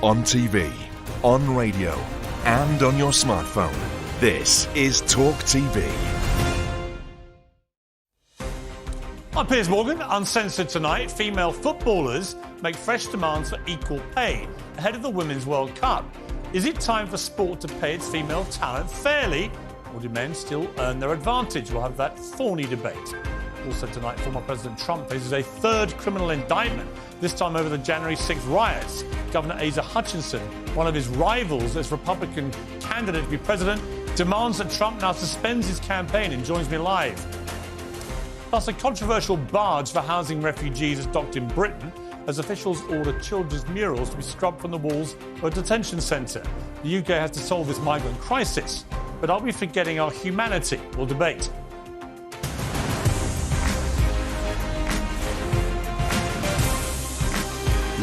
On TV, on radio, and on your smartphone. This is Talk TV. I'm Piers Morgan. Uncensored tonight, female footballers make fresh demands for equal pay ahead of the Women's World Cup. Is it time for sport to pay its female talent fairly, or do men still earn their advantage? We'll have that thorny debate. Also tonight, former President Trump faces a third criminal indictment, this time over the January 6th riots. Governor Asa Hutchinson, one of his rivals as Republican candidate to be president, demands that Trump now suspends his campaign and joins me live. Plus, a controversial barge for housing refugees is docked in Britain as officials order children's murals to be scrubbed from the walls of a detention centre. The UK has to solve this migrant crisis, but are we forgetting our humanity? We'll debate.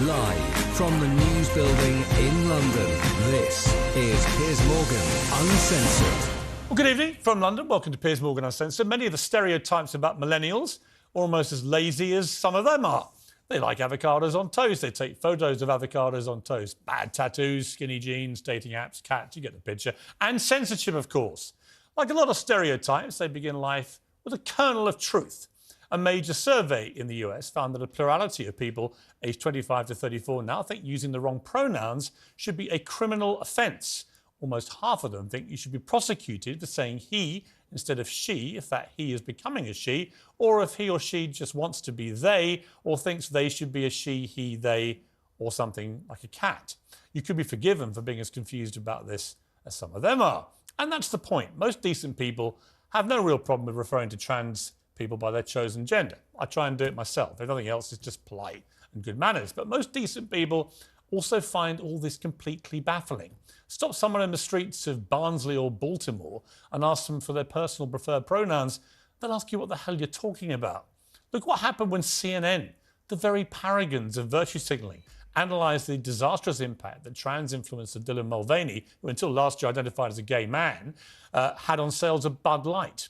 Live from the News Building in London, this is Piers Morgan Uncensored. Well, good evening from London. Welcome to Piers Morgan Uncensored. Many of the stereotypes about millennials are almost as lazy as some of them are. They like avocados on toast. They take photos of avocados on toast. Bad tattoos, skinny jeans, dating apps, cats, you get the picture. And censorship, of course. Like a lot of stereotypes, they begin life with a kernel of truth. A major survey in the US found that a plurality of people aged 25 to 34 now think using the wrong pronouns should be a criminal offence. Almost half of them think you should be prosecuted for saying he instead of she if that he is becoming a she, or if he or she just wants to be they or thinks they should be a she, he, they, or something like a cat. You could be forgiven for being as confused about this as some of them are. And that's the point. Most decent people have no real problem with referring to trans people by their chosen gender. I try and do it myself. If nothing else, it's just polite and good manners. But most decent people also find all this completely baffling. Stop someone in the streets of Barnsley or Baltimore and ask them for their personal preferred pronouns, they'll ask you what the hell you're talking about. Look what happened when CNN, the very paragons of virtue signalling, analysed the disastrous impact that trans influencer Dylan Mulvaney, who until last year identified as a gay man, had on sales of Bud Light.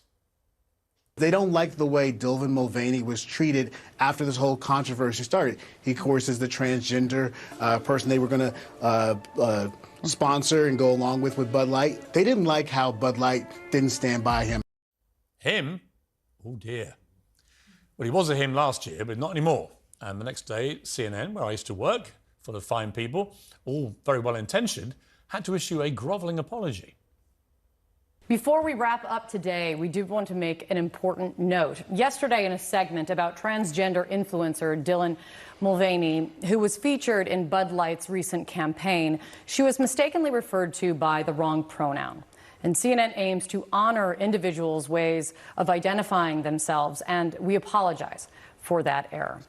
They don't like the way Dylan Mulvaney was treated after this whole controversy started. He, of course, is the transgender person they were going to sponsor and go along with Bud Light. They didn't like how Bud Light didn't stand by him. Him? Oh, dear. Well, he was a him last year, but not anymore. And the next day, CNN, where I used to work, full of fine people, all very well-intentioned, had to issue a grovelling apology. Before we wrap up today, we do want to make an important note. Yesterday, in a segment about transgender influencer Dylan Mulvaney, who was featured in Bud Light's recent campaign, she was mistakenly referred to by the wrong pronoun. And CNN aims to honor individuals' ways of identifying themselves, and we apologize for that error.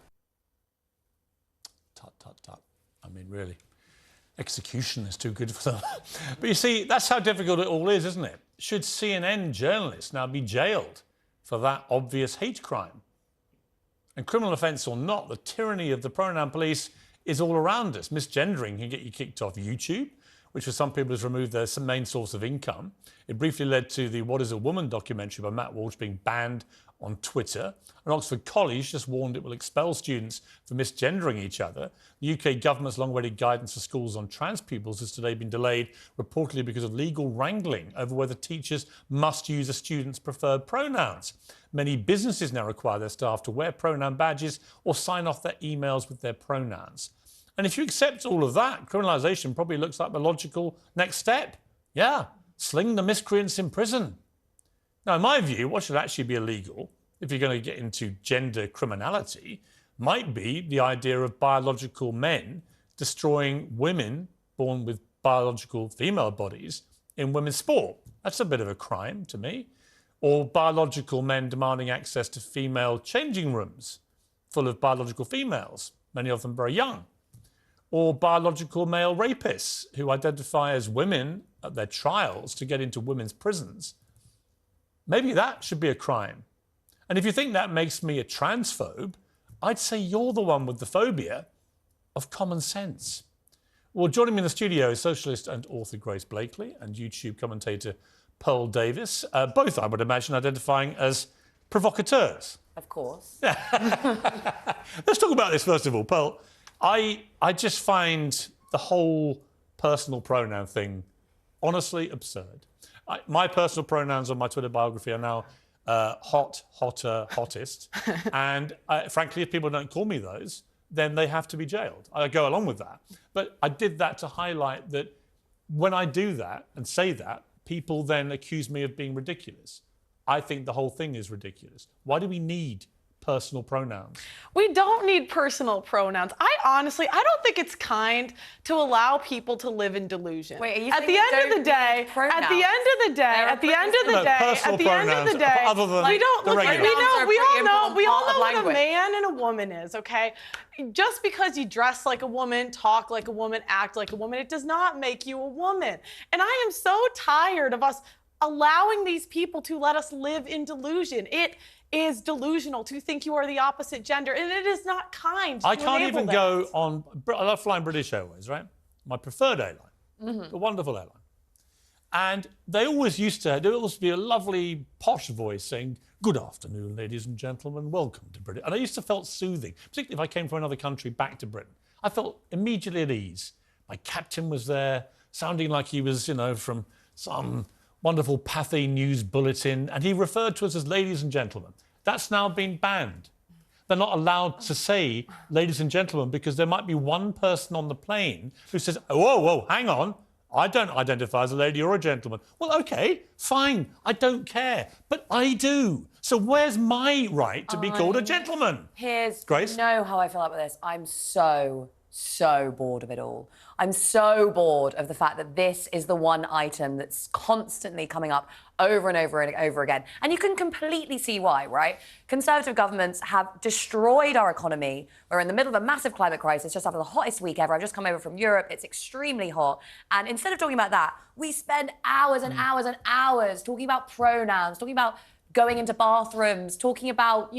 Tut, tut, tut. I mean, really. Execution is too good for them. But you see, that's how difficult it all is, isn't it? Should CNN journalists now be jailed for that obvious hate crime? And criminal offence or not, the tyranny of the pronoun police is all around us. Misgendering can get you kicked off YouTube, which for some people has removed their main source of income. It briefly led to the What is a Woman documentary by Matt Walsh being banned on Twitter. And Oxford College just warned it will expel students for misgendering each other. The UK government's long-awaited guidance for schools on trans pupils has today been delayed, reportedly because of legal wrangling over whether teachers must use a student's preferred pronouns. Many businesses now require their staff to wear pronoun badges or sign off their emails with their pronouns. And if you accept all of that, criminalisation probably looks like the logical next step. Yeah, sling the miscreants in prison. Now, in my view, what should actually be illegal, if you're going to get into gender criminality, might be the idea of biological men destroying women born with biological female bodies in women's sport. That's a bit of a crime to me. Or biological men demanding access to female changing rooms full of biological females, many of them very young. Or biological male rapists who identify as women at their trials to get into women's prisons. Maybe that should be a crime. And if you think that makes me a transphobe, I'd say you're the one with the phobia of common sense. Well, joining me in the studio is socialist and author Grace Blakely and YouTube commentator Pearl Davis, both, I would imagine, identifying as provocateurs. Of course. Let's talk about this first of all. Pearl, I just find the whole personal pronoun thing, honestly, absurd. My personal pronouns on my Twitter biography are now hot, hotter, hottest. And frankly, if people don't call me those, then they have to be jailed. I go along with that. But I did that to highlight that when I do that and say that, people then accuse me of being ridiculous. I think the whole thing is ridiculous. Why do we need personal pronouns? We don't need personal pronouns. I don't think it's kind to allow people to live in delusion. Wait, are you at the end of the day, pronouns? at the end of the day, at the end of the day, personal at the end of the day, other than we don't the look. regular. We all know what a language. man and a woman is. Okay, just because you dress like a woman, talk like a woman, act like a woman, it does not make you a woman. And I am so tired of us allowing these people to let us live in delusion. It is delusional to think you are the opposite gender, and it is not kind. I can't even go on. I love flying British Airways, right? My preferred airline, a wonderful airline. And there always used to be a lovely posh voice saying, "Good afternoon, ladies and gentlemen, welcome to Britain." And I used to felt soothing, particularly if I came from another country back to Britain. I felt immediately at ease. My captain was there, sounding like he was, from some wonderful Pathy news bulletin, and he referred to us as ladies and gentlemen. That's now been banned. They're not allowed to say ladies and gentlemen because there might be one person on the plane who says, whoa, hang on, I don't identify as a lady or a gentleman. Well, OK, fine, I don't care, but I do. So where's my right to be called a gentleman? Grace? You know how I feel about this. I'm so bored of it all. I'm so bored of the fact that this is the one item that's constantly coming up over and over and over again. And you can completely see why, right? Conservative governments have destroyed our economy. We're in the middle of a massive climate crisis, just after the hottest week ever. I've just come over from Europe. It's extremely hot. And instead of talking about that, we spend hours and hours and hours talking about pronouns, talking about going into bathrooms, talking about,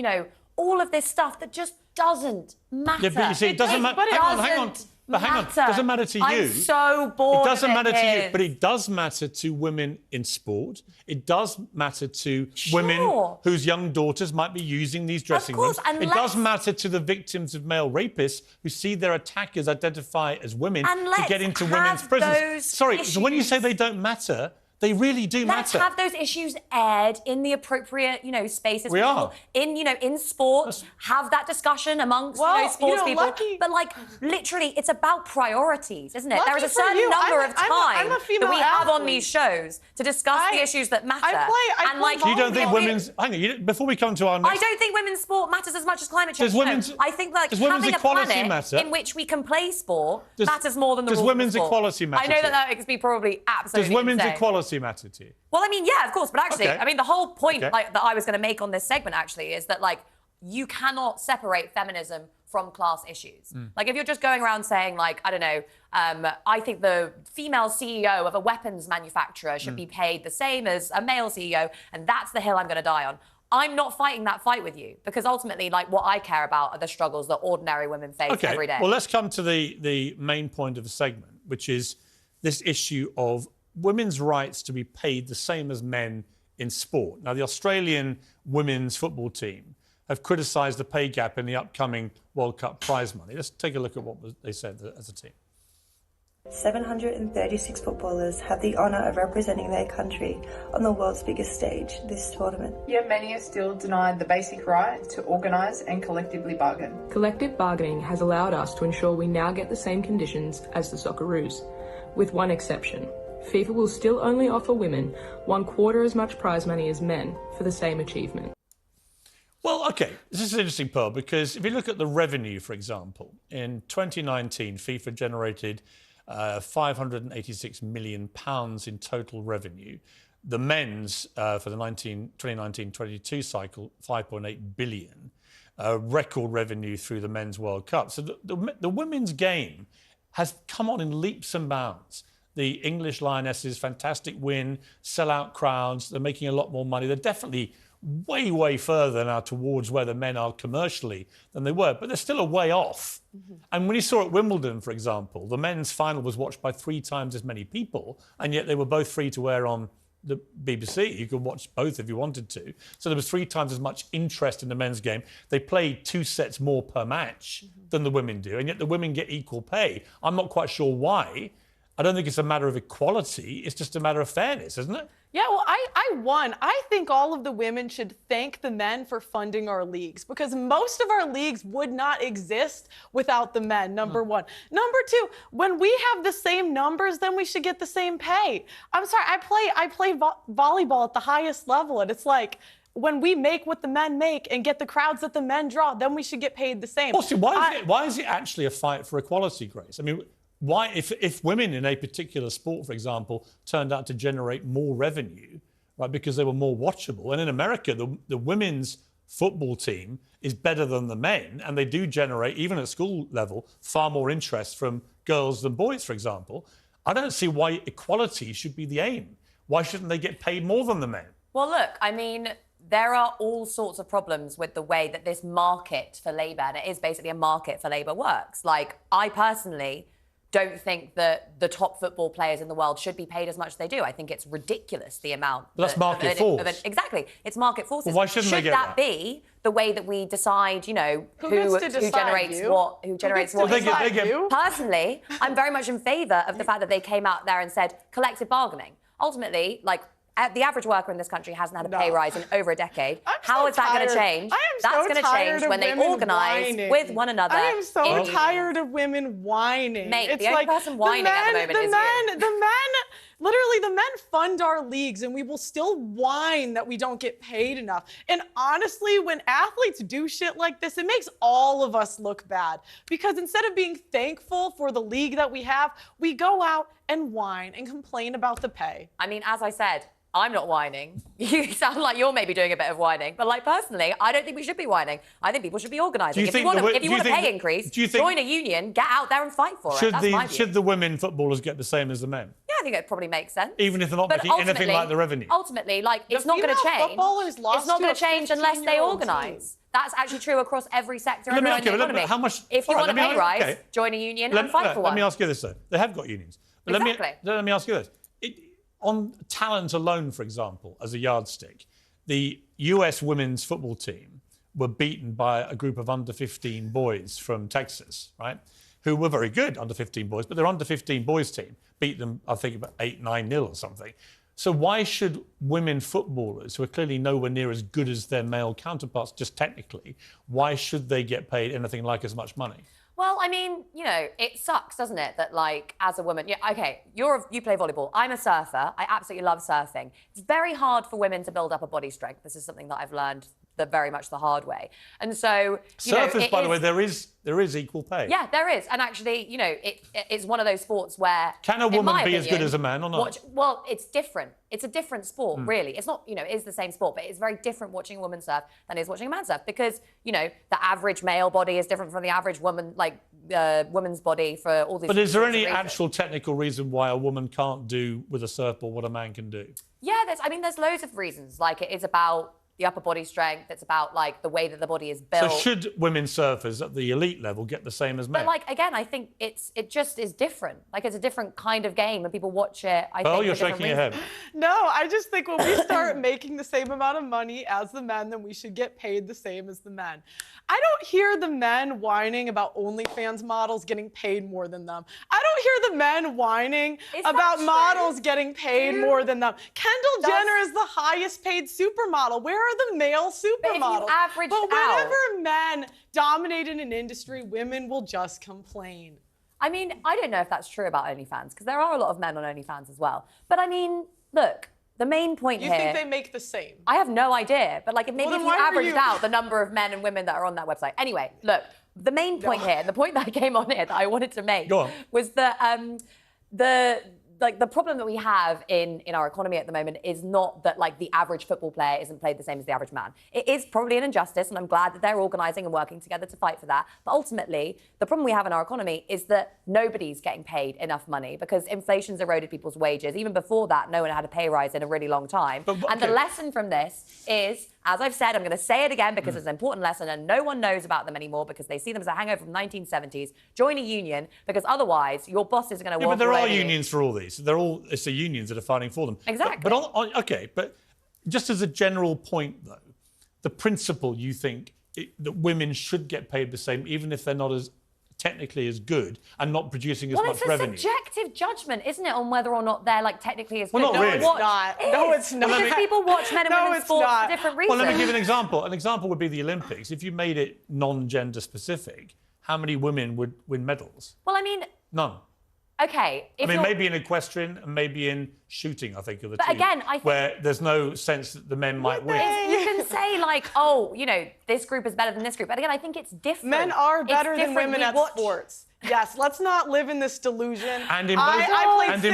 all of this stuff that just doesn't matter. Yeah, but you see, it doesn't matter. Hang on. It doesn't matter to you. I'm so bored. It doesn't matter to you, Piers. but it does matter to women in sport. It does matter to women whose young daughters might be using these dressing rooms. It does matter to the victims of male rapists who see their attackers identify as women to get into women's prisons. Sorry, so when you say they don't matter, they really do matter. Let's have those issues aired in the appropriate, spaces. We are. In sport, have that discussion amongst sports people. But literally, it's about priorities, isn't it? There is a certain number of time that we have on these shows to discuss the issues that matter. You don't think women's... Hang on, before we come to our next... I don't think women's sport matters as much as climate change. I think does women's having equality a planet matter? in which we can play sport matters more than the rules of sport. Does women's equality matter? I know that makes me probably absolutely Does women's insane. Equality matter to you? Well, yeah, of course, but actually, the whole point that I was going to make on this segment actually is that you cannot separate feminism from class issues. If you're just going around saying I don't know, I think the female CEO of a weapons manufacturer should be paid the same as a male CEO, and that's the hill I'm going to die on. I'm not fighting that fight with you because ultimately, what I care about are the struggles that ordinary women face every day. Well, let's come to the main point of the segment, which is this issue of women's rights to be paid the same as men in sport. Now, the Australian women's football team have criticised the pay gap in the upcoming World Cup prize money. Let's take a look at what they said as a team. 736 footballers have the honour of representing their country on the world's biggest stage, this tournament. Yet many are still denied the basic right to organise and collectively bargain. Collective bargaining has allowed us to ensure we now get the same conditions as the Socceroos, with one exception. FIFA will still only offer women 1/4 as much prize money as men for the same achievement. Well, OK, this is an interesting pearl because if you look at the revenue, for example, in 2019, FIFA generated £586 million in total revenue. The men's, for the 2019-22 cycle, £5.8 billion. Record revenue through the Men's World Cup. So the women's game has come on in leaps and bounds. The English Lionesses, fantastic win, sell-out crowds. They're making a lot more money. They're definitely way further now towards where the men are commercially than they were, but they're still a way off. And when you saw at Wimbledon, for example, the men's final was watched by 3 times as many people, and yet they were both free to air on the BBC. You could watch both if you wanted to. So there was 3 times as much interest in the men's game. They played 2 sets more per match than the women do, and yet the women get equal pay. I'm not quite sure why. I don't think it's a matter of equality. It's just a matter of fairness, isn't it? Yeah, well, I won. I think all of the women should thank the men for funding our leagues, because most of our leagues would not exist without the men, number one. Number two, when we have the same numbers, then we should get the same pay. I'm sorry, I play volleyball at the highest level, and it's like, when we make what the men make and get the crowds that the men draw, then we should get paid the same. Well, see, why is it actually a fight for equality, Grace? I mean, why, if women in a particular sport, for example, turned out to generate more revenue, right, because they were more watchable, and in America, the women's football team is better than the men, and they do generate, even at school level, far more interest from girls than boys, for example, I don't see why equality should be the aim. Why shouldn't they get paid more than the men? Well, look, I mean, there are all sorts of problems with the way that this market for labour, and it is basically a market for labour, works. Like, I personally don't think that the top football players in the world should be paid as much as they do. I think it's ridiculous, the amount. But that's market force. Exactly. It's market forces. Well, why shouldn't they get that? Should that be the way that we decide, you know, who generates what? Personally, I'm very much in favour of the fact that they came out there and said collective bargaining. Ultimately, like, the average worker in this country hasn't had a pay rise in over a decade. How is that going to change? That's going to change when they organise with one another. I am so tired of women whining. Mate, it's the only person whining at the moment is you. Literally, the men fund our leagues, and we will still whine that we don't get paid enough. And honestly, when athletes do shit like this, it makes all of us look bad. Because instead of being thankful for the league that we have, we go out and whine and complain about the pay. I mean, as I said, I'm not whining. You sound like you're maybe doing a bit of whining. But, like, personally, I don't think we should be whining. I think people should be organising. If you want a pay increase, join a union, get out there and fight for it. That's my view. Should the women footballers get the same as the men? Yeah, I think it probably makes sense. Even if they're not making anything like the revenue? Ultimately, like, it's not going to change. It's not going to change unless they organise. That's actually true across every sector of the economy. How much? If you want a pay rise, join a union and fight for one. Let me ask you this, though. They have got unions. Exactly. Let me ask you this. On talent alone, for example, as a yardstick, the US women's football team were beaten by a group of under-15 boys from Texas, right, who were very good, under-15 boys, but their under-15 boys team beat them, I think, about 8-9-0 or something. So why should women footballers, who are clearly nowhere near as good as their male counterparts, just technically, why should they get paid anything like as much money? Well, I mean, you know, it sucks, doesn't it, that, like, as a woman, okay, you play volleyball. I'm a surfer. I absolutely love surfing. It's very hard for women to build up a body strength. This is something that I've learned very much the hard way. And so, surfers, by the way, there is equal pay. Yeah, there is. And actually, you know, it's one of those sports where... Can a woman be as good as a man or not? Well, it's different. It's a different sport, really. It's not, you know, it is the same sport, but it's very different watching a woman surf than it is watching a man surf, because, you know, the average male body is different from the average woman, like, woman's body for all these... But is there any actual technical reason why a woman can't do with a surfboard what a man can do? Yeah, there's loads of reasons. Like, it is about the upper body strength. It's about, like, the way that the body is built. So should women surfers at the elite level get the same as men? But, like, again, I think it just is different. Like, it's a different kind of game, and people watch it. You're shaking your head. No, I just think when we start making the same amount of money as the men, then we should get paid the same as the men. I don't hear the men whining about OnlyFans models getting paid more than them. I don't hear the men whining about models getting paid more than them. Kendall Jenner is the highest paid supermodel. Where are the male supermodels? But whenever men dominate in an industry, women will just complain. I mean, I don't know if that's true about OnlyFans, because there are a lot of men on OnlyFans as well. But I mean, look, the main point here... You think they make the same? I have no idea. But, like, maybe if you averaged out the number of men and women that are on that website. Anyway, look, the main point here, the point that I came on here that I wanted to make was that the problem that we have in our economy at the moment is not that, like, the average football player isn't paid the same as the average man. It is probably an injustice, and I'm glad that they're organising and working together to fight for that. But ultimately, the problem we have in our economy is that nobody's getting paid enough money because inflation's eroded people's wages. Even before that, no one had a pay rise in a really long time. And the lesson from this is As I've said, I'm going to say it again because it's an important lesson and no one knows about them anymore because they see them as a hangover from the 1970s. Join a union because otherwise your bosses are going to walk but there are over you. unions for all these. It's the unions that are fighting for them. Exactly. But just as a general point, though, the principle you think that women should get paid the same, even if they're not as technically as good and not producing as much revenue. Well, it's a subjective judgment, isn't it, on whether or not they're like technically as good? Well, not really. No, it's not. Because people watch men and women's sports for different reasons. Well, let me give an example. An example would be the Olympics. If you made it non-gender specific, how many women would win medals? Well, I mean... None. Okay. Maybe in equestrian and maybe in shooting, I think, are the two. But again, I think... Where there's no sense that the men might win. You can say, like, oh, you know, this group is better than this group. But again, I think it's different. Men are better than women at sports. Yes, let's not live in this delusion. And in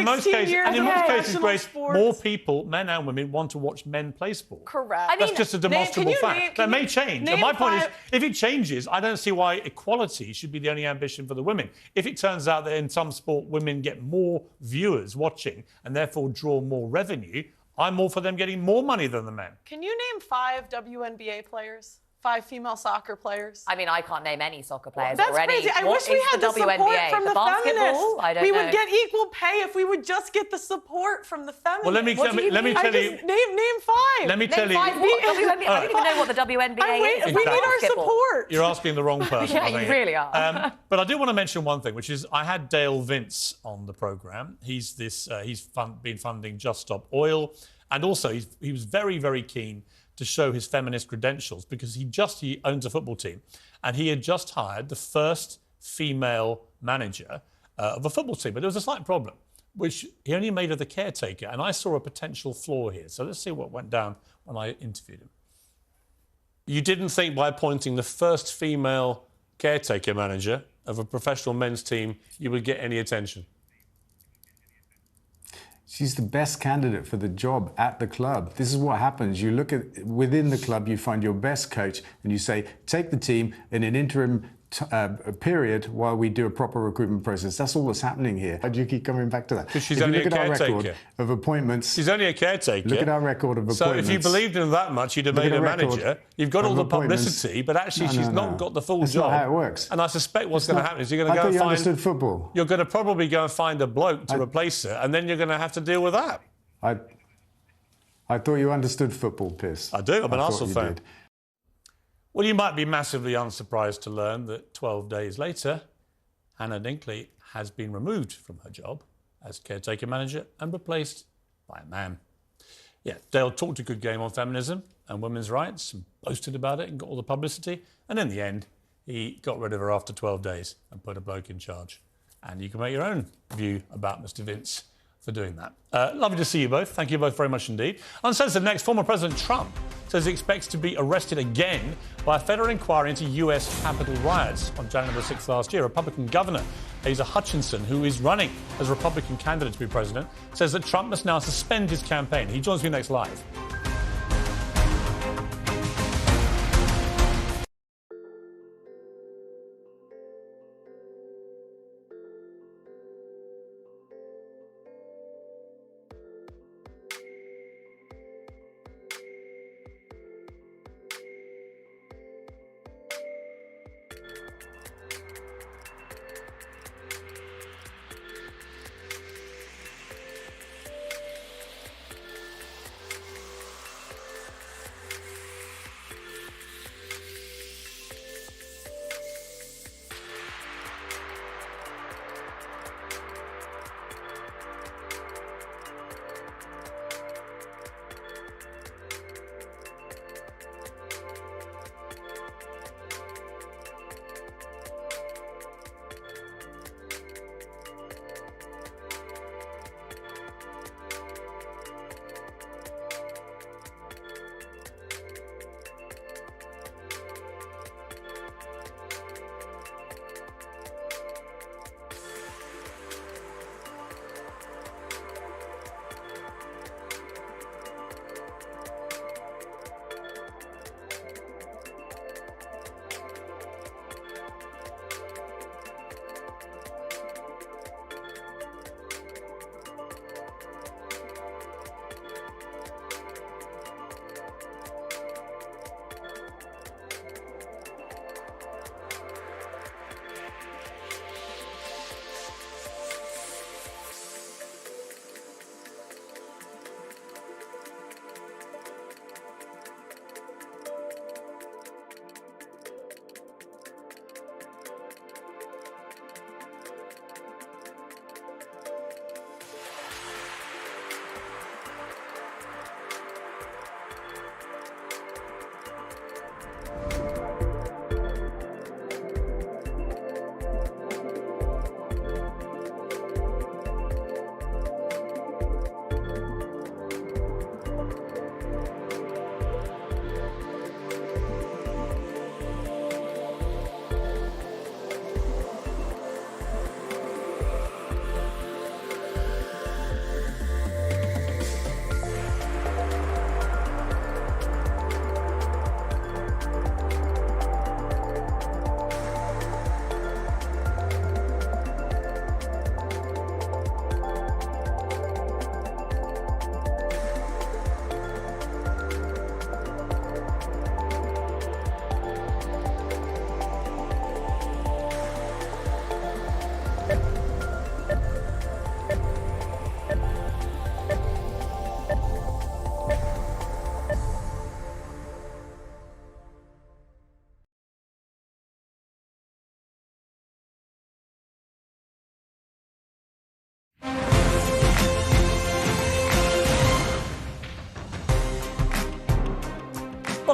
most cases, Grace, more people, men and women, want to watch men play sport. Correct. That's just a demonstrable fact. That may change. And my point is, if it changes, I don't see why equality should be the only ambition for the women. If it turns out that in some sport women get more viewers watching and therefore draw more revenue, I'm all for them getting more money than the men. Can you name 5 WNBA players? 5 female soccer players? I mean, I can't name any soccer players That's already. Crazy. I wish we had the support from the feminists. I don't we know. would get equal pay if we would just get the support from the feminists. Well, let me tell you. Name 5. Let me tell you. I don't even know what the WNBA is. We need our support. You're asking the wrong person. Yeah, you really are. But I do want to mention one thing, which is I had Dale Vince on the programme. He's been funding Just Stop Oil, and also he was very, very keen to show his feminist credentials because he owns a football team and he had just hired the first female manager of a football team. But there was a slight problem, which he only made her the caretaker. And I saw a potential flaw here. So let's see what went down when I interviewed him. You didn't think by appointing the first female caretaker manager of a professional men's team you would get any attention? She's the best candidate for the job at the club. This is what happens. You look at within the club, you find your best coach and you say, take the team in an interim period while we do a proper recruitment process. That's all that's happening here. Why do you keep coming back to that? Because she's only a caretaker. Our record of appointments. She's only a caretaker. Look at our record of appointments. So if you believed in her that much, you'd have made her manager. You've got all the publicity, but actually she's not got the full That's job. not how it works. And I suspect what's going to happen is you're going to go and find... I thought you understood football. You're going to probably go and find a bloke to replace her, and then you're going to have to deal with that. I thought you understood football, Piers. I do. I'm an Arsenal fan. Did. Well, you might be massively unsurprised to learn that 12 days later, Hannah Dinkley has been removed from her job as caretaker manager and replaced by a man. Yeah, Dale talked a good game on feminism and women's rights and boasted about it and got all the publicity. And in the end, he got rid of her after 12 days and put a bloke in charge. And you can make your own view about Mr. Vince for doing that. Lovely to see you both. Thank you both very much indeed. Uncensored next, former President Trump says he expects to be arrested again by a federal inquiry into US Capitol riots on January 6th last year. Republican Governor Asa Hutchinson, who is running as a Republican candidate to be president, says that Trump must now suspend his campaign. He joins me next live.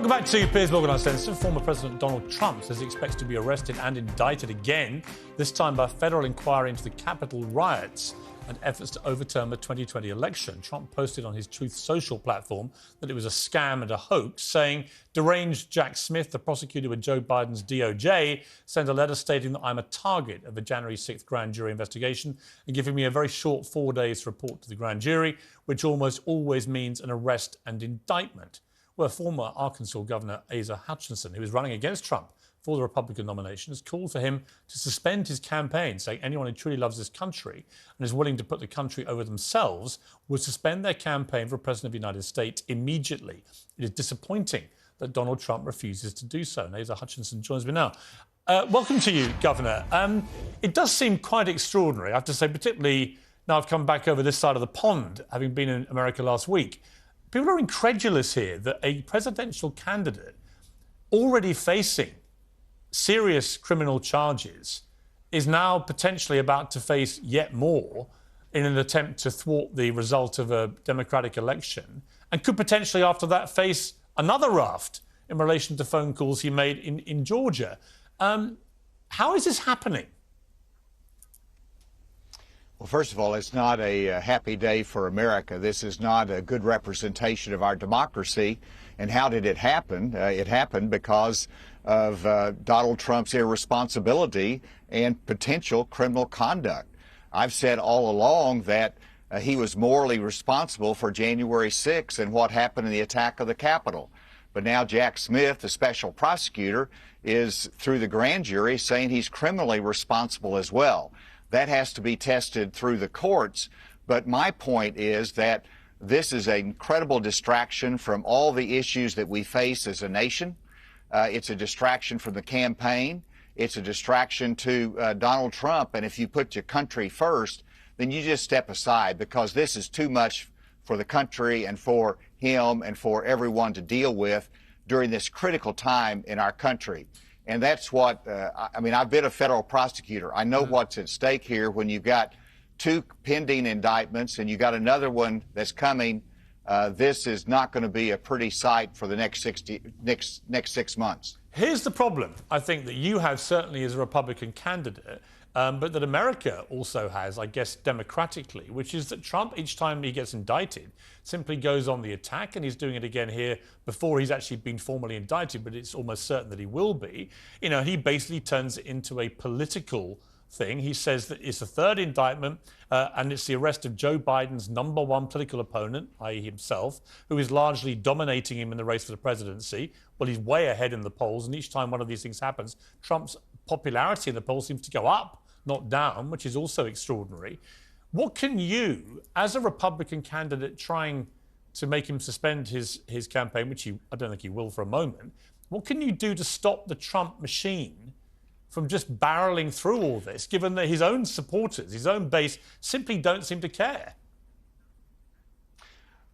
Welcome back to Piers Morgan Uncensored. Former President Donald Trump says he expects to be arrested and indicted again, this time by a federal inquiry into the Capitol riots and efforts to overturn the 2020 election. Trump posted on his Truth Social platform that it was a scam and a hoax, saying deranged Jack Smith, the prosecutor with Joe Biden's DOJ, sent a letter stating that I'm a target of the January 6th grand jury investigation and giving me a very short 4 days to report to the grand jury, which almost always means an arrest and indictment. Well, former Arkansas Governor Asa Hutchinson, who is running against Trump for the Republican nomination, has called for him to suspend his campaign, saying anyone who truly loves this country and is willing to put the country over themselves would suspend their campaign for President of the United States immediately. It is disappointing that Donald Trump refuses to do so. And Asa Hutchinson joins me now. Welcome to you, Governor. It does seem quite extraordinary, I have to say, particularly now I've come back over this side of the pond, having been in America last week. People are incredulous here that a presidential candidate already facing serious criminal charges is now potentially about to face yet more in an attempt to thwart the result of a democratic election, and could potentially after that face another raft in relation to phone calls he made in Georgia. How is this happening? Well, first of all, it's not a happy day for America. This is not a good representation of our democracy. And how did it happen? It happened because of Donald Trump's irresponsibility and potential criminal conduct. I've said all along that he was morally responsible for January 6th and what happened in the attack of the Capitol. But now Jack Smith, the special prosecutor, is through the grand jury saying he's criminally responsible as well. That has to be tested through the courts. But my point is that this is an incredible distraction from all the issues that we face as a nation. It's a distraction from the campaign. It's a distraction to Donald Trump. And if you put your country first, then you just step aside, because this is too much for the country and for him and for everyone to deal with during this critical time in our country. And that's what, I mean, I've been a federal prosecutor. I know what's at stake here when you've got 2 pending indictments and you got another one that's coming. This is not going to be a pretty sight for the next 6 months. Here's the problem, I think, that you have certainly as a Republican candidate, but that America also has, I guess, democratically, which is that Trump, each time he gets indicted, simply goes on the attack, and he's doing it again here before he's actually been formally indicted, but it's almost certain that he will be. You know, he basically turns it into a political thing. He says that it's a third indictment, and it's the arrest of Joe Biden's #1 political opponent, i.e. himself, who is largely dominating him in the race for the presidency. Well, he's way ahead in the polls, and each time one of these things happens, Trump's popularity in the polls seems to go up, not down, which is also extraordinary. What can you, as a Republican candidate trying to make him suspend his campaign, which I don't think he will for a moment, what can you do to stop the Trump machine from just barreling through all this, given that his own supporters, his own base, simply don't seem to care?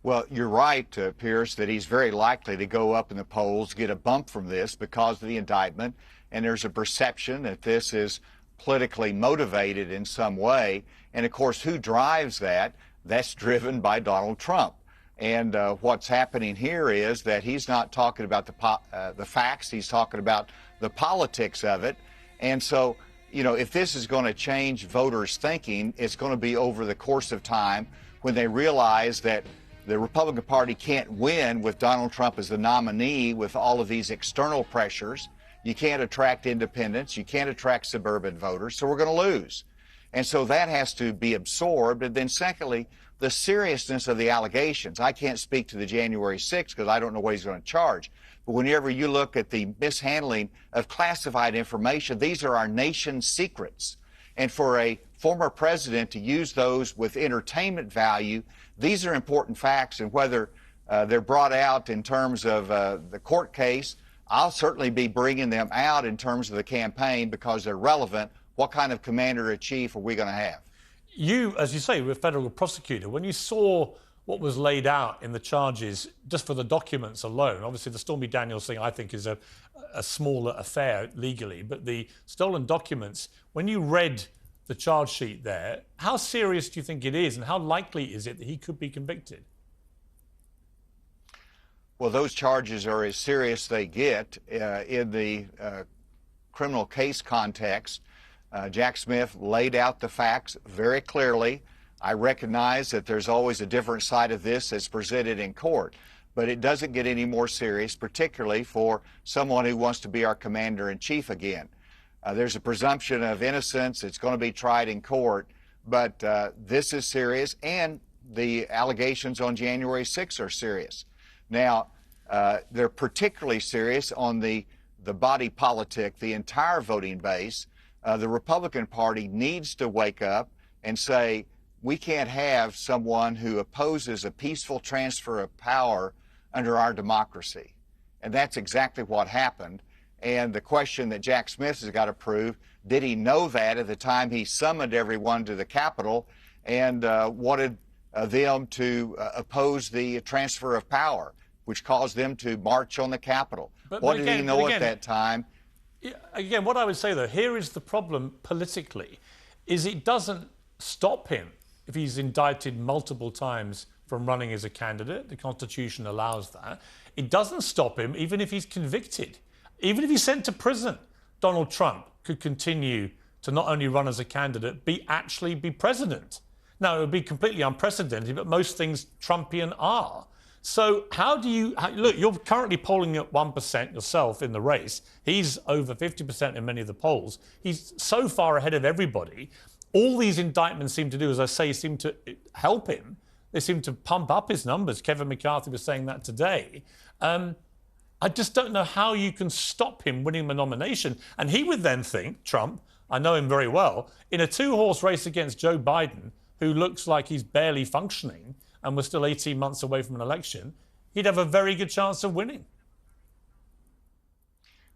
Well, you're right, Piers, that he's very likely to go up in the polls, get a bump from this because of the indictment, and there's a perception that this is politically motivated in some way. And of course, who drives that? That's driven by Donald Trump. And what's happening here is that he's not talking about the facts, he's talking about the politics of it. And so, you know, if this is going to change voters' thinking, it's going to be over the course of time when they realize that the Republican Party can't win with Donald Trump as the nominee with all of these external pressures. You can't attract independents. You can't attract suburban voters. So we're going to lose. And so that has to be absorbed. And then secondly, the seriousness of the allegations. I can't speak to the January 6th because I don't know what he's going to charge. But whenever you look at the mishandling of classified information, these are our nation's secrets. And for a former president to use those with entertainment value, these are important facts. And whether they're brought out in terms of the court case, I'll certainly be bringing them out in terms of the campaign because they're relevant. What kind of commander-in-chief are we going to have? You, as you say, were a federal prosecutor. When you saw what was laid out in the charges just for the documents alone, obviously the Stormy Daniels thing I think is a smaller affair legally, but the stolen documents, when you read the charge sheet there, how serious do you think it is and how likely is it that he could be convicted? Well, those charges are as serious they get in the criminal case context. Jack Smith laid out the facts very clearly. I recognize that there's always a different side of this that's presented in court, but it doesn't get any more serious, particularly for someone who wants to be our commander-in-chief again. There's a presumption of innocence. It's going to be tried in court, but this is serious, and the allegations on January 6th are serious. Now, they're particularly serious on the body politic, the entire voting base. The Republican Party needs to wake up and say, we can't have someone who opposes a peaceful transfer of power under our democracy. And that's exactly what happened. And the question that Jack Smith has got to prove, did he know that at the time he summoned everyone to the Capitol and wanted them to oppose the transfer of power, which caused them to march on the Capitol? What did he know at that time? Again, what I would say, though, here is the problem politically, is it doesn't stop him if he's indicted multiple times from running as a candidate. The Constitution allows that. It doesn't stop him even if he's convicted. Even if he's sent to prison, Donald Trump could continue to not only run as a candidate, actually be president. Now, it would be completely unprecedented, but most things Trumpian are. So how do you... Look, you're currently polling at 1% yourself in the race. He's over 50% in many of the polls. He's so far ahead of everybody. All these indictments seem to do, as I say, seem to help him. They seem to pump up his numbers. Kevin McCarthy was saying that today. I just don't know how you can stop him winning the nomination. And he would then think, Trump, I know him very well, in a two-horse race against Joe Biden, who looks like he's barely functioning and we're still 18 months away from an election, he'd have a very good chance of winning.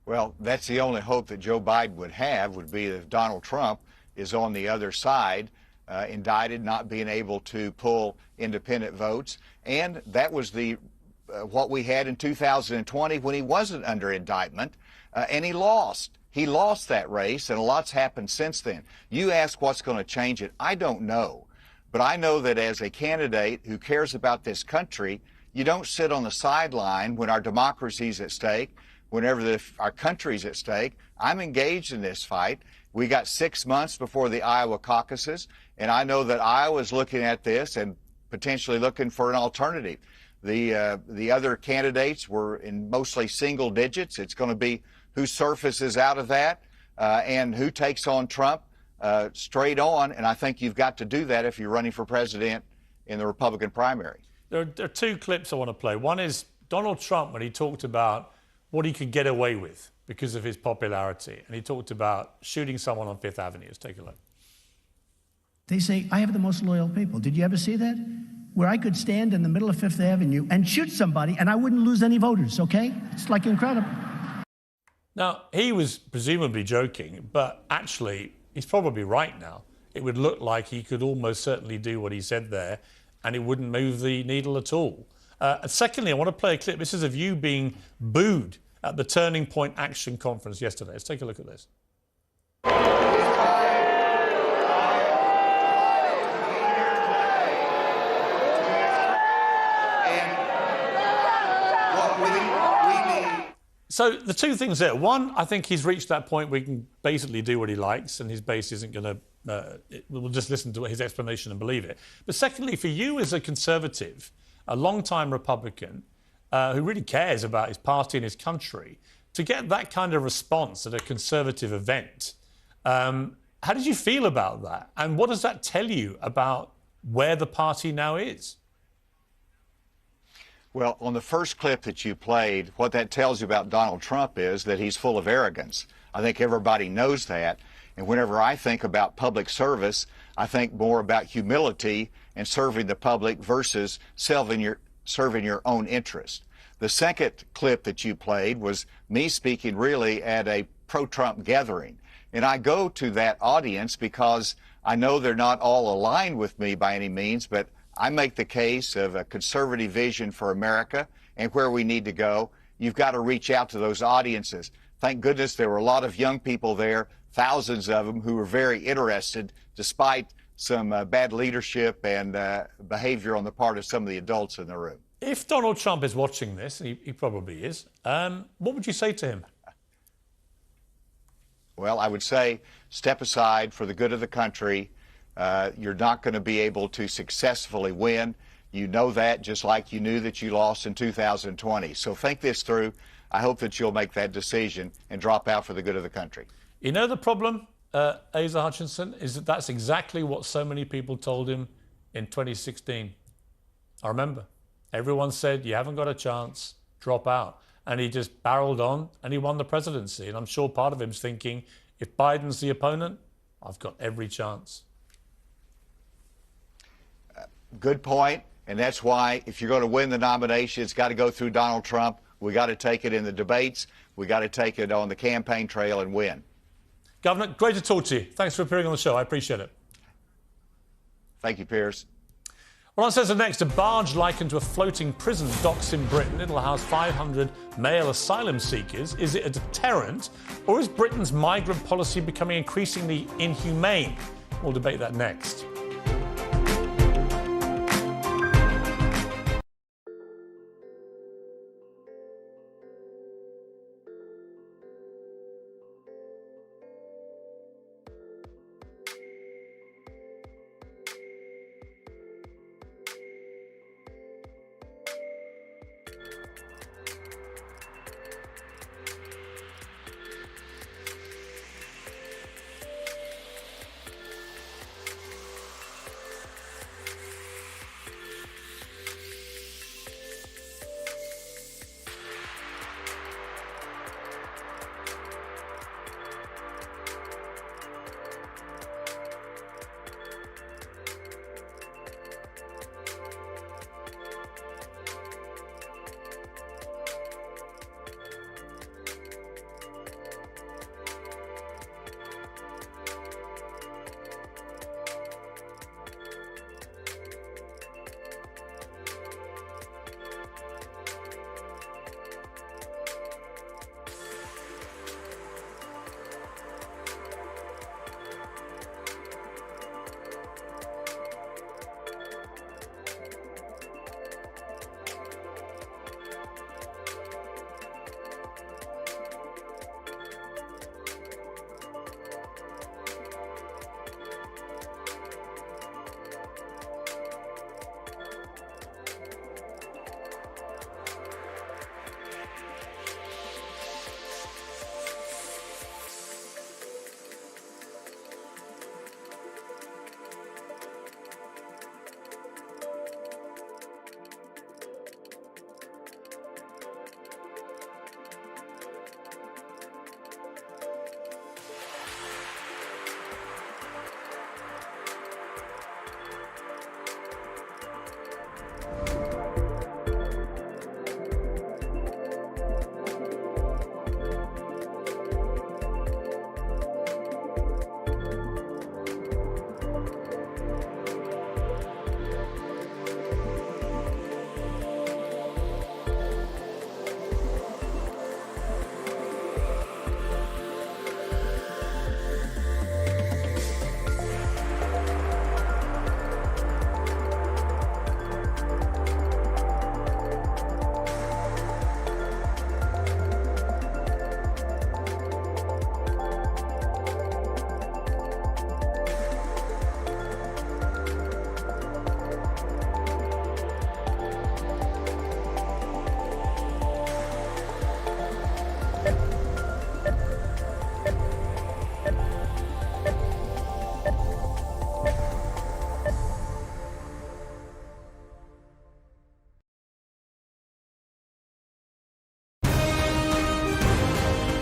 Well, that's the only hope that Joe Biden would have, would be if Donald Trump is on the other side, indicted, not being able to pull independent votes. And that was the what we had in 2020 when he wasn't under indictment, and he lost. He lost that race, and a lot's happened since then. You ask what's going to change it. I don't know. But I know that as a candidate who cares about this country, you don't sit on the sideline when our democracy's at stake, whenever our country's at stake. I'm engaged in this fight. We got 6 months before the Iowa caucuses, and I know that Iowa's looking at this and potentially looking for an alternative. The other candidates were in mostly single digits. It's going to be who surfaces out of that and who takes on Trump straight on, and I think you've got to do that if you're running for president in the Republican primary. There are two clips I want to play. One is Donald Trump when he talked about what he could get away with because of his popularity, and he talked about shooting someone on Fifth Avenue. Let's take a look. They say, I have the most loyal people. Did you ever see that? Where I could stand in the middle of Fifth Avenue and shoot somebody and I wouldn't lose any voters, okay? It's like incredible. Now, he was presumably joking, but actually, he's probably right now. It would look like he could almost certainly do what he said there, and it wouldn't move the needle at all. And secondly, I want to play a clip. This is of you being booed at the Turning Point Action Conference yesterday. Let's take a look at this. So the two things there. One, I think he's reached that point where he can basically do what he likes and his base isn't going to... we'll just listen to his explanation and believe it. But secondly, for you as a Conservative, a long-time Republican who really cares about his party and his country, to get that kind of response at a Conservative event, how did you feel about that? And what does that tell you about where the party now is? Well, on the first clip that you played, what that tells you about Donald Trump is that he's full of arrogance. I think everybody knows that. And whenever I think about public service, I think more about humility and serving the public versus serving your own interest. The second clip that you played was me speaking really at a pro-Trump gathering. And I go to that audience because I know they're not all aligned with me by any means, but I make the case of a conservative vision for America and where we need to go. You've got to reach out to those audiences. Thank goodness there were a lot of young people there, thousands of them, who were very interested despite some bad leadership and behavior on the part of some of the adults in the room. If Donald Trump is watching this, and he probably is, what would you say to him? Well, I would say step aside for the good of the country. You're not going to be able to successfully win. You know that, just like you knew that you lost in 2020. So think this through. I hope that you'll make that decision and drop out for the good of the country. You know the problem, Asa Hutchinson, is that that's exactly what so many people told him in 2016. I remember. Everyone said, you haven't got a chance, drop out. And he just barreled on and he won the presidency. And I'm sure part of him's thinking, if Biden's the opponent, I've got every chance. Good point. And that's why if you're going to win the nomination, it's got to go through Donald Trump. We got to take it in the debates. We got to take it on the campaign trail and win. Governor, great to talk to you. Thanks for appearing on the show. I appreciate it. Thank you, Piers. Well, Uncensored next, a barge likened to a floating prison docks in Britain. It'll house 500 male asylum seekers. Is it a deterrent, or is Britain's migrant policy becoming increasingly inhumane? We'll debate that next.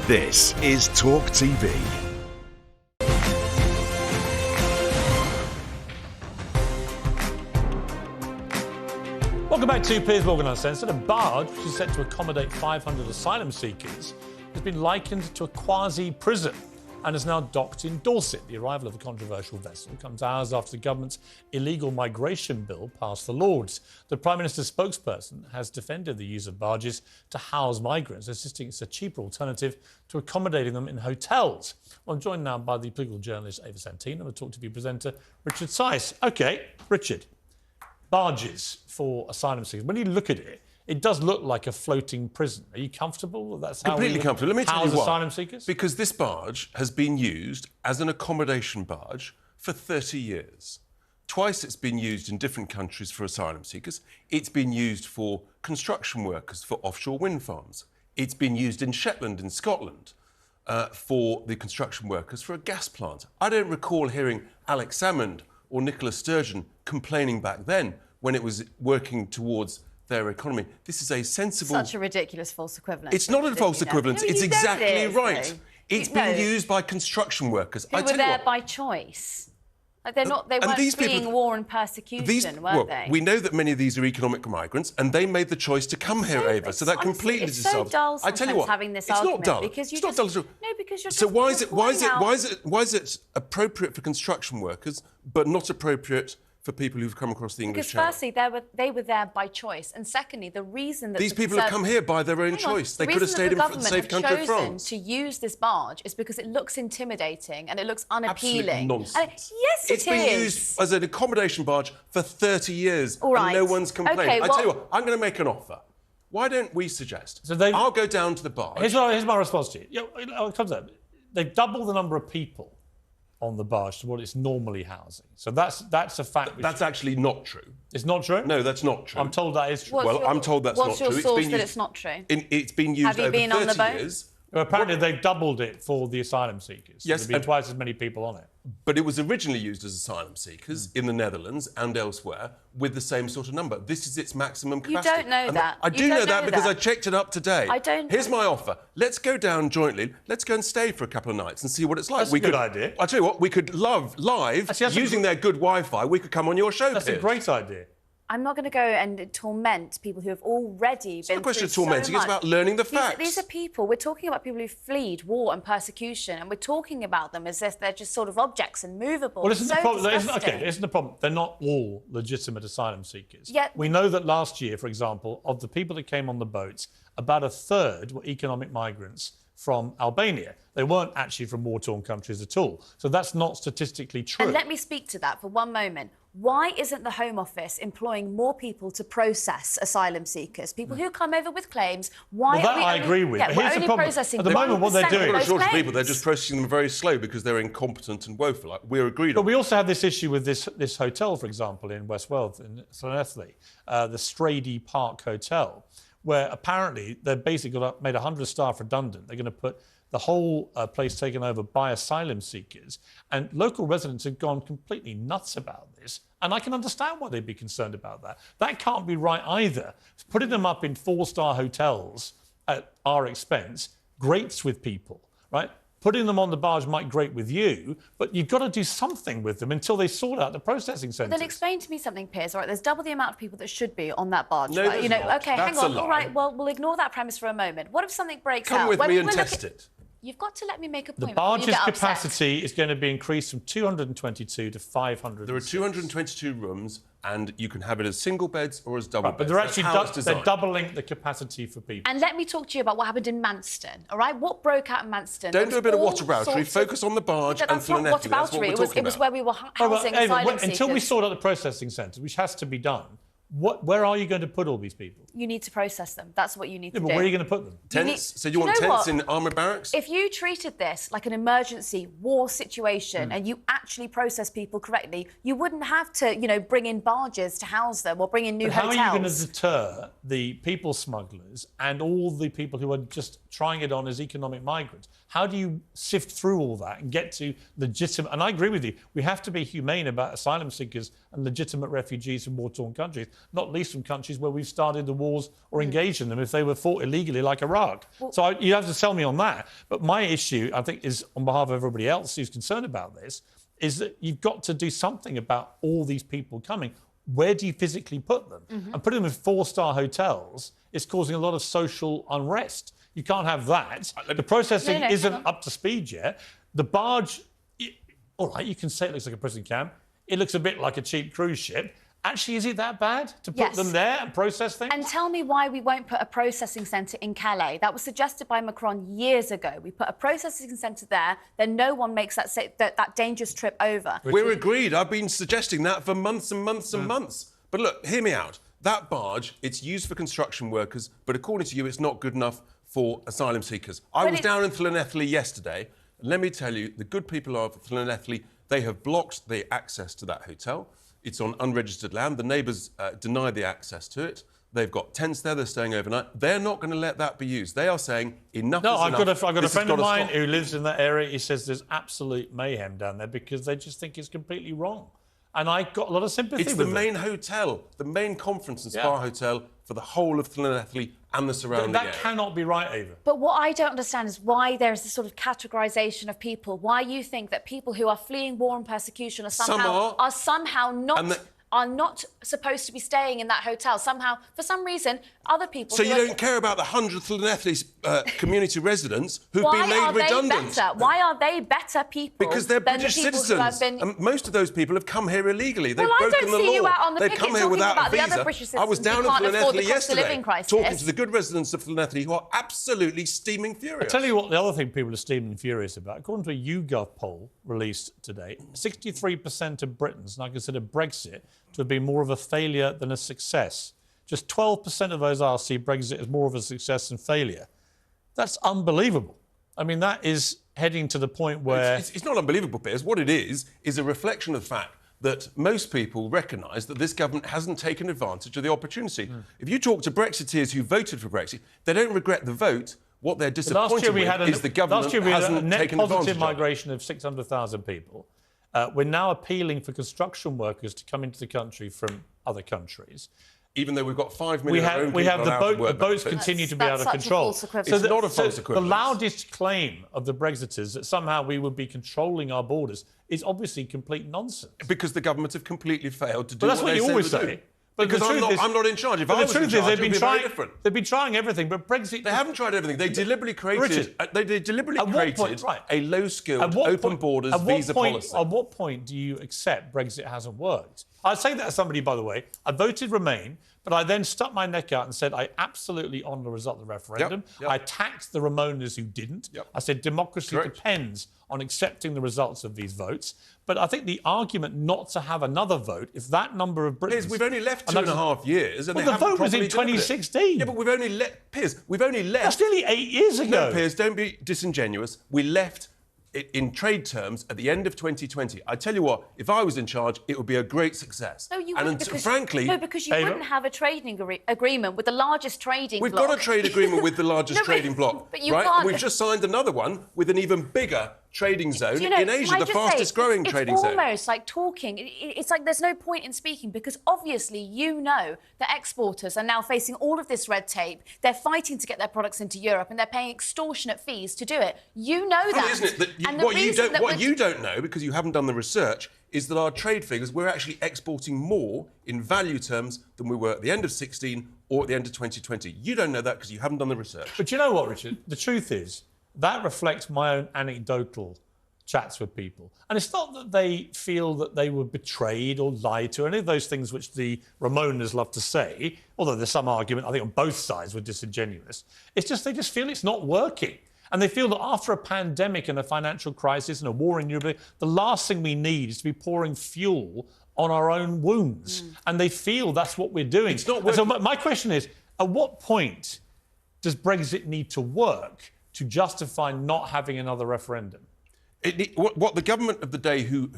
This is Talk TV. Welcome back to Piers Morgan Uncensored. A barge, which is set to accommodate 500 asylum seekers, has been likened to a quasi-prison and is now docked in Dorset. The arrival of the controversial vessel comes hours after the government's illegal migration bill passed the Lords. The Prime Minister's spokesperson has defended the use of barges to house migrants, insisting it's a cheaper alternative to accommodating them in hotels. Well, I'm joined now by the political journalist Ava Santino and the Talk TV presenter Richard Seiss. OK, Richard, barges for asylum seekers. When you look at it, it does look like a floating prison. Are you comfortable? That's how completely comfortable. Let me tell you why. Asylum seekers? Because this barge has been used as an accommodation barge for 30 years. Twice it's been used in different countries for asylum seekers. It's been used for construction workers for offshore wind farms. It's been used in Shetland in Scotland for the construction workers for a gas plant. I don't recall hearing Alex Salmond or Nicola Sturgeon complaining back then when it was working towards their economy. This is a sensible... Such a ridiculous false equivalence. It's not a false equivalence. No, it's exactly right. Though. It's been used by construction workers. Who were there by choice. Like they weren't fleeing war and persecution, weren't they? We know that many of these are economic migrants, and they made the choice to come here, Ava. So that completely it's so dull sometimes I tell you what, having this it's argument not dull. because you it's not dull at all. No, because you're so just, why is it appropriate for construction workers but not appropriate for people who've come across the English Channel? Because firstly, they were there by choice, and secondly, the reason that these people have come here by their own choice. They could have stayed in the safe country of France. To use this barge is because it looks intimidating and it looks unappealing. Absolute nonsense. Yes, it's been used as an accommodation barge for 30 years, All right. and no one's complained. Okay, I tell you what, I'm going to make an offer. Why don't we suggest? I'll go down to the barge. Here's my response to you. It comes up. They've doubled the number of people on the barge to what it's normally housing. So that's a fact. That's actually not true. It's not true? No, that's not true. I'm told that is true. I'm told that's not true. What's your source that it's not true? It's been used over 30 years. Have you been on the boat? Well, apparently they've doubled it for the asylum seekers. Yes. There've been twice as many people on it. But it was originally used as asylum seekers in the Netherlands and elsewhere with the same sort of number. This is its maximum capacity. You don't know that. I do know that because I checked it up today. Here's my offer. Let's go down jointly. Let's go and stay for a couple of nights and see what it's like. That's a good idea. I tell you what, we could live using their good Wi-Fi. We could come on your show. That's a great idea. I'm not going to go and torment people who have already been through so much. It's not a question of tormenting, it's about learning the facts. These are people, we're talking about people who fled war and persecution, and we're talking about them as if they're just sort of objects and movable. Well, isn't the problem? They're not all legitimate asylum seekers. Yet, we know that last year, for example, of the people that came on the boats, about a third were economic migrants from Albania. They weren't actually from war-torn countries at all. So that's not statistically true. And let me speak to that for one moment. Why isn't the Home Office employing more people to process asylum seekers? People who come over with claims. Why well, that are we I agree with. Yeah, but we're here's only the problem. processing At the moment, what they're doing... Not a shortage of people, they're just processing them very slow because they're incompetent and woeful. Like, we're agreed on. But we also have this issue with this hotel, for example, in West Wales, in Llanelli, the Strady Park Hotel, where apparently they've basically made 100 staff redundant. They're going to put the whole place taken over by asylum seekers. And local residents have gone completely nuts about this. And I can understand why they'd be concerned about that. That can't be right either. Putting them up in 4-star hotels at our expense grates with people, right? Putting them on the barge might grate with you, but you've got to do something with them until they sort out the processing centres. Then explain to me something, Piers. All right, there's double the amount of people that should be on that barge. No, right? there's not. Okay, That's hang on. a lie. All right, well, we'll ignore that premise for a moment. What if something breaks out? Come with me and test it. You've got to let me make a The point. barge's capacity is going to be increased from 222 to 500. There are 222 rooms, and you can have it as single beds or as double beds. But they're actually they're doubling the capacity for people. And let me talk to you about what happened in Manston, all right? What broke out in Manston? Don't do a bit of whataboutery. Focus on the barge and Llanelli. That's what we're talking about. It was where we were housing asylum seekers. Until we sort out the processing centre, which has to be done, where are you going to put all these people? You need to process them. That's what you need to do. But where are you going to put them? Tents? So you want tents in armoured barracks? If you treated this like an emergency war situation and you actually process people correctly, you wouldn't have to, bring in barges to house them or bring in new hotels. How are you going to deter the people smugglers and all the people who are just trying it on as economic migrants? How do you sift through all that and get to legitimate... And I agree with you. We have to be humane about asylum seekers and legitimate refugees from war-torn countries, not least from countries where we've started the wars or engaged in them if they were fought illegally like Iraq. Well, you have to tell me on that. But my issue, I think, is on behalf of everybody else who's concerned about this, is that you've got to do something about all these people coming. Where do you physically put them? And putting them in 4-star hotels is causing a lot of social unrest. You can't have that. The processing isn't up to speed yet. The barge, all right, you can say it looks like a prison camp. It looks a bit like a cheap cruise ship. Actually, is it that bad to put them there and process things? And tell me why we won't put a processing centre in Calais. That was suggested by Macron years ago. We put a processing centre there, then no one makes that dangerous trip over. We're agreed. I've been suggesting that for months and months and months. But look, hear me out. That barge, it's used for construction workers, but according to you, it's not good enough for asylum seekers. I was down in Llanelli yesterday, and let me tell you, the good people of Llanelli, they have blocked the access to that hotel. It's on unregistered land. The neighbours deny the access to it. They've got tents there, they're staying overnight. They're not going to let that be used. They are saying enough is enough. I've got a friend of mine who lives in that area. He says there's absolute mayhem down there because they just think it's completely wrong. And I got a lot of sympathy with it. It's the main hotel, the main conference and spa hotel for the whole of Llanelli and the surrounding area. That cannot be right, Ava. But what I don't understand is why there is this sort of categorisation of people. Why you think that people who are fleeing war and persecution are somehow not supposed to be staying in that hotel. Somehow, for some reason, other people... So you don't care about the 100 Llanelli community residents who've been made redundant? Why are they better people? Because they're British citizens. And most of those people have come here illegally. They've broken the law. See you out on the They've come here without a visa. I was down in Llanelli yesterday talking to the good residents of Llanelli who are absolutely steaming furious. I'll tell you what the other thing people are steaming furious about. According to a YouGov poll released today, 63% of Britons now consider Brexit to have been more of a failure than a success. Just 12% of those asked see Brexit as more of a success than failure. That's unbelievable. I mean, that is heading to the point where... It's not unbelievable, Piers. What it is a reflection of the fact that most people recognise that this government hasn't taken advantage of the opportunity. If you talk to Brexiteers who voted for Brexit, they don't regret the vote. What they're disappointed with is the government hasn't taken advantage of it. Last year we had a net positive migration of 600,000 people. We're now appealing for construction workers to come into the country from other countries. Even though we've got 5 million we have the boats continue to be out of control. It's not a false equivalence. The loudest claim of the Brexiters that somehow we would be controlling our borders is obviously complete nonsense. Because the government have completely failed to do what they always say. But because I'm not in charge. If I was in charge, it would be very different. They've been trying everything, but Brexit... They haven't tried everything. They deliberately created... They deliberately created a low-skilled, open borders visa policy. At what point do you accept Brexit hasn't worked? I say that as somebody, by the way, I voted Remain, but I then stuck my neck out and said I absolutely honour the result of the referendum. I attacked the Remainers who didn't. I said democracy depends on accepting the results of these votes. But I think the argument not to have another vote, if that number of Britons... Piers, we've only left 2.5 years, and the vote was in 2016. Yeah, but we've only left... Piers, we've only left... That's nearly 8 years ago. No, Piers, don't be disingenuous. We left in trade terms at the end of 2020. I tell you what, if I was in charge, it would be a great success. No, you wouldn't, frankly... No, because you wouldn't have a trading agreement with the largest trading bloc. We've got a trade agreement with the largest trading bloc, but you right? can't... And we've just signed another one with an even bigger trading zone in Asia, the fastest growing trading zone. It's almost like talking. It's like there's no point in speaking because obviously you know that exporters are now facing all of this red tape. They're fighting to get their products into Europe and they're paying extortionate fees to do it. You know that. Isn't it? What you don't know, because you haven't done the research, is that our trade figures, we're actually exporting more in value terms than we were at the end of 16 or at the end of 2020. You don't know that because you haven't done the research. But you know what, Richard? The truth is, that reflects my own anecdotal chats with people. And it's not that they feel that they were betrayed or lied to, any of those things which the Ramonas love to say, although there's some argument, I think, on both sides were disingenuous. It's just they just feel it's not working. And they feel that after a pandemic and a financial crisis and a war in Europe, the last thing we need is to be pouring fuel on our own wounds. And they feel that's what we're doing. It's not working. So my question is, at what point does Brexit need to work to justify not having another referendum? What the government of the day who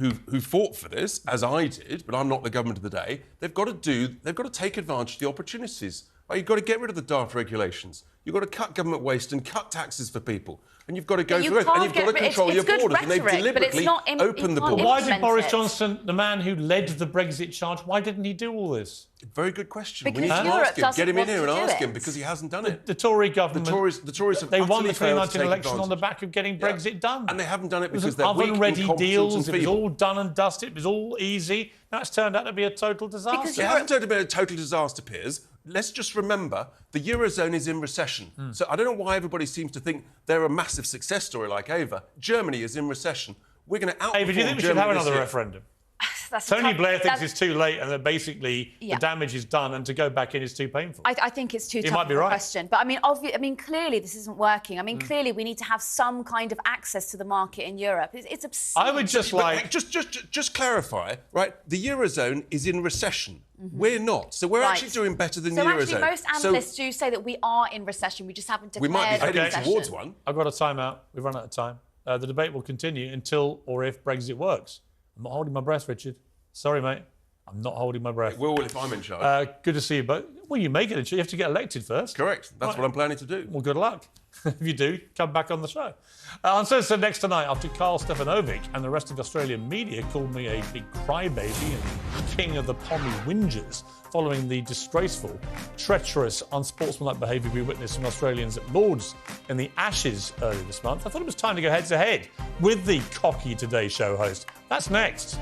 fought for this, as I did, but I'm not the government of the day, they've got to take advantage of the opportunities. Right? You've got to get rid of the daft regulations. You've got to cut government waste and cut taxes for people. And you've got to go through it. And you've got to control your borders. And they've deliberately opened the borders. Why did Boris Johnson, the man who led the Brexit charge, why didn't he do all this? Very good question. Because we need to ask him. Get him in here and ask him, it. because he hasn't done it. The Tory government... The Tories have they won the failed 2019 election on the back of getting Brexit done. And they haven't done it because they're weak, oven-ready deals. It was all done and dusted. It was all easy. Now it's turned out to be a total disaster. It hasn't turned out to be a total disaster, Piers. Let's just remember, the Eurozone is in recession. So I don't know why everybody seems to think they're a massive success story like Ava. Germany is in recession. We're going to outperform Ava, do you think we should have another referendum? Tony Blair thinks it's too late and that basically the damage is done and to go back in is too painful. I think it's too tough of a question. But I mean, clearly this isn't working. I mean, clearly we need to have some kind of access to the market in Europe. It's obscene. I would just just clarify, right? The Eurozone is in recession. We're not. So we're actually doing better than the Eurozone. So actually, most analysts do say that we are in recession. We just haven't declared we might be heading recession. towards one. I've got a timeout. We've run out of time. The debate will continue until or if Brexit works. I'm not holding my breath, Richard. Sorry, mate. I'm not holding my breath. It will if I'm in charge. Good to see you, but well, you make it. You have to get elected first. Correct. That's what I'm planning to do. Well, good luck. If you do, come back on the show. Uncensored next tonight after Karl Stefanovic and the rest of the Australian media called me a big crybaby and king of the pommy whingers following the disgraceful, treacherous, unsportsmanlike behaviour we witnessed from Australians at Lord's in the Ashes earlier this month. I thought it was time to go head-to-head with the cocky Today Show host. That's next.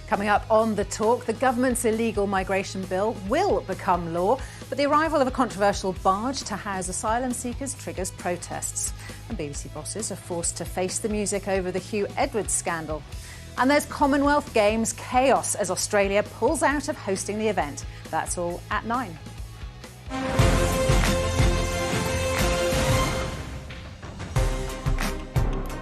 Coming up on The Talk, the government's illegal migration bill will become law, but the arrival of a controversial barge to house asylum seekers triggers protests. And BBC bosses are forced to face the music over the Hugh Edwards scandal. And there's Commonwealth Games chaos as Australia pulls out of hosting the event. That's all at 9.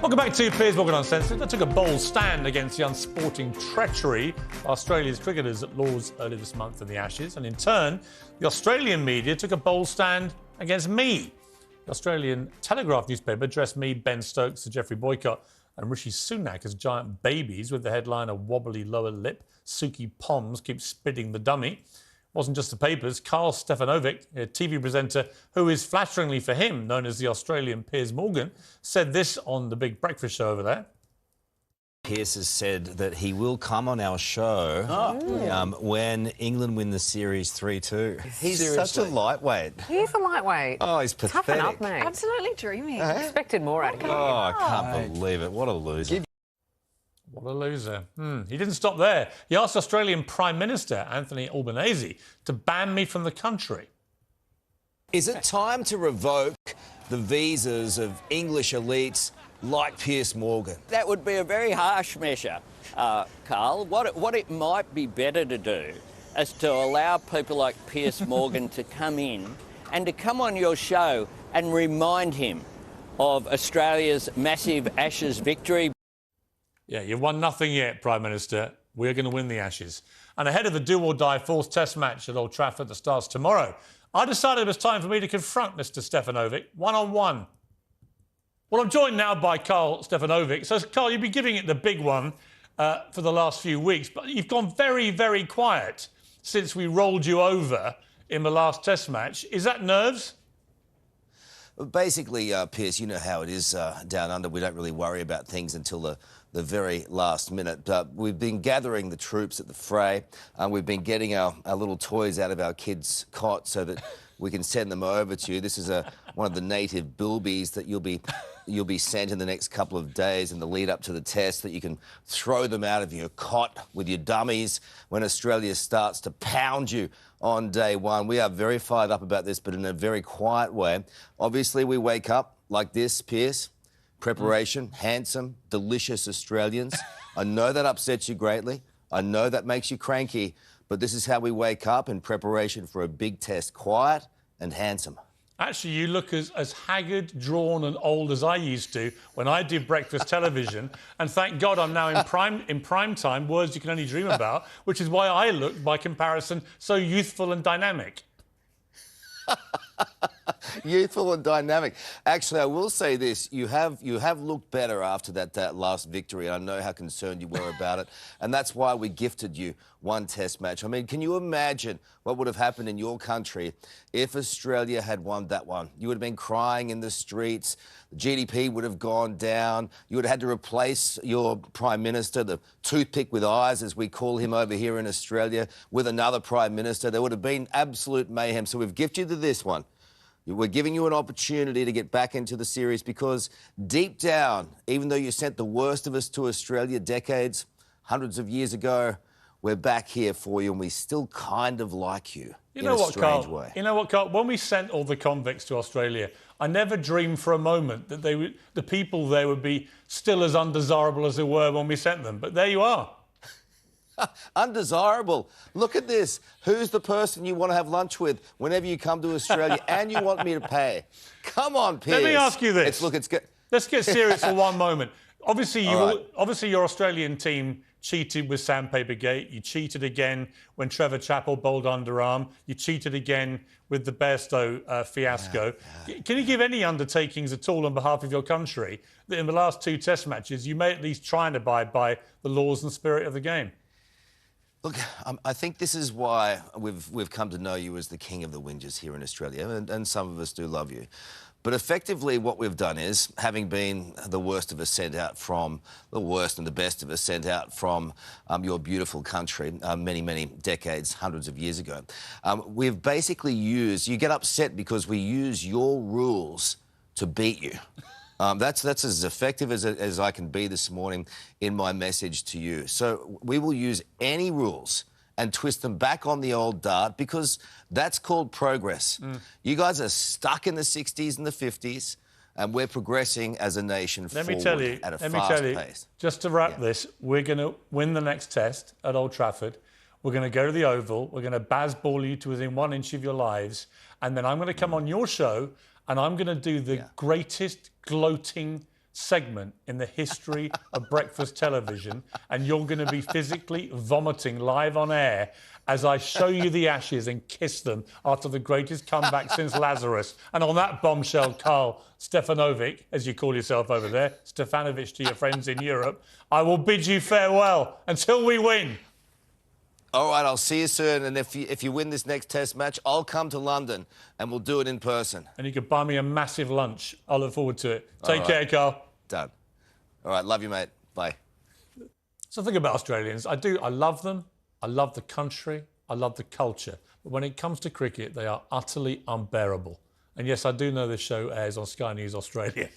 Welcome back to Piers Morgan Uncensored. I took a bold stand against the unsporting treachery of Australia's cricketers at Lord's earlier this month in the Ashes, and in turn, the Australian media took a bold stand against me. The Australian Telegraph newspaper dressed me, Ben Stokes, Sir Geoffrey Boycott and Rishi Sunak as giant babies with the headline, "A wobbly lower lip, Suki Poms keeps spitting the dummy." Wasn't just the papers. Karl Stefanovic, a TV presenter who is flatteringly for him known as the Australian Piers Morgan, said this on the big breakfast show over there. Piers has said that he will come on our show when England win the series 3-2. He's such a lightweight. He is a lightweight. Oh, he's pathetic. Toughen up, mate. Absolutely dreamy. Expected more out of him. Oh, I can't believe it. What a loser. What a loser. He didn't stop there. He asked Australian Prime Minister Anthony Albanese to ban me from the country. Is it time to revoke the visas of English elites like Piers Morgan? That would be a very harsh measure, Carl. What it might be better to do is to allow people like Piers Morgan to come in and to come on your show and remind him of Australia's massive Ashes victory. Yeah, you've won nothing yet, Prime Minister. We're going to win the Ashes. And ahead of the do-or-die fourth Test match at Old Trafford that starts tomorrow, I decided it was time for me to confront Mr. Stefanovic one-on-one. Well, I'm joined now by Carl Stefanovic. So, Carl, you've been giving it the big one for the last few weeks, but you've gone very, very quiet since we rolled you over in the last Test match. Is that nerves? Basically, Piers, you know how it is down under. We don't really worry about things until the very last minute. We've been gathering the troops at the fray. We've been getting our little toys out of our kids' cots so that we can send them over to you. This is one of the native bilbies that you'll be sent in the next couple of days in the lead up to the test, that you can throw them out of your cot with your dummies when Australia starts to pound you on day one. We are very fired up about this, but in a very quiet way. Obviously, we wake up like this, Piers. Preparation, handsome, delicious Australians. I know that upsets you greatly. I know that makes you cranky, but this is how we wake up in preparation for a big test. Quiet and handsome. Actually, you look as haggard, drawn and old as I used to when I did breakfast television. And thank God I'm now in prime time, words you can only dream about, which is why I look, by comparison, so youthful and dynamic. Youthful and dynamic. Actually, I will say this. You have looked better after that last victory. I know how concerned you were about it. And that's why we gifted you one Test match. I mean, can you imagine what would have happened in your country if Australia had won that one? You would have been crying in the streets. The GDP would have gone down. You would have had to replace your Prime Minister, the toothpick with eyes, as we call him over here in Australia, with another Prime Minister. There would have been absolute mayhem. So we've gifted you this one. We're giving you an opportunity to get back into the series because deep down, even though you sent the worst of us to Australia decades, hundreds of years ago, we're back here for you and we still kind of like you in a strange way. You know what, Carl? When we sent all the convicts to Australia, I never dreamed for a moment that the people there would be still as undesirable as they were when we sent them. But there you are. Undesirable. Look at this. Who's the person you want to have lunch with whenever you come to Australia and you want me to pay? Come on, Piers. Let me ask you this. Let's get serious for one moment. Obviously, your Australian team cheated with Sandpapergate. You cheated again when Trevor Chappell bowled underarm. You cheated again with the Bairstow fiasco. Can you give any undertakings at all on behalf of your country that in the last two Test matches you may at least try and abide by the laws and spirit of the game? Look, I think this is why we've come to know you as the king of the whingers here in Australia, and some of us do love you. But effectively what we've done is, having been the worst of us sent out from, the worst and the best of us sent out from your beautiful country many, many decades, hundreds of years ago, we've basically used, you get upset because we use your rules to beat you. That's as effective as I can be this morning in my message to you. So we will use any rules and twist them back on the old dart because that's called progress. You guys are stuck in the 60s and the 50s and we're progressing as a nation forward at a fast pace. Just to wrap this, we're going to win the next test at Old Trafford. We're going to go to the Oval. We're going to Bazball you to within 1 inch of your lives. And then I'm going to come on your show and I'm going to do the greatest gloating segment in the history of breakfast television, and you're going to be physically vomiting live on air as I show you the Ashes and kiss them after the greatest comeback since Lazarus. And on that bombshell, Carl Stefanovic, as you call yourself over there, Stefanovic to your friends in Europe, I will bid you farewell until we win. All right, I'll see you soon. And if you win this next Test match, I'll come to London and we'll do it in person. And you could buy me a massive lunch. I look forward to it. Take care, Carl. Done. All right, love you, mate. Bye. So think about Australians. I love them. I love the country. I love the culture. But when it comes to cricket, they are utterly unbearable. And yes, I do know this show airs on Sky News Australia.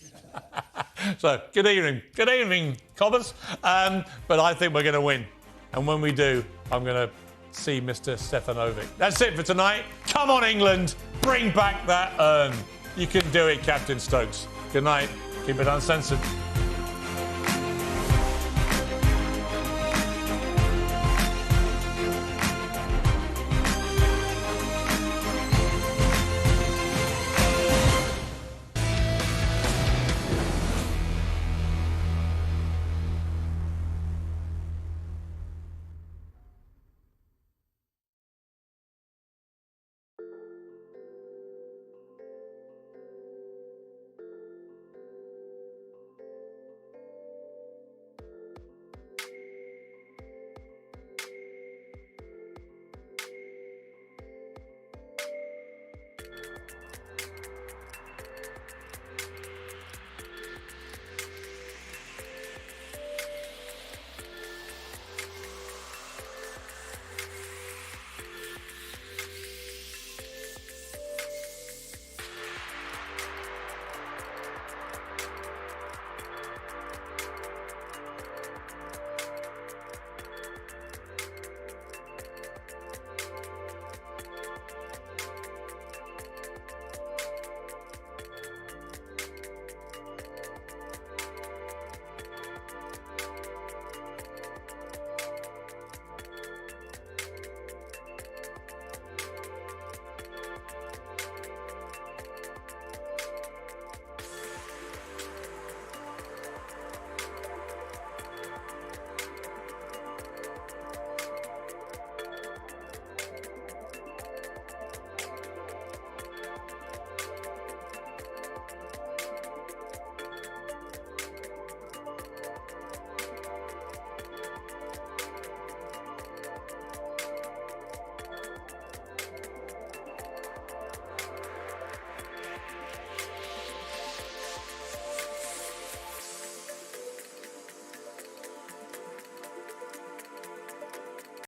So, good evening, Cobbers. But I think we're going to win. And when we do, I'm going to see Mr. Stefanovic. That's it for tonight. Come on, England. Bring back that urn. You can do it, Captain Stokes. Good night. Keep it uncensored.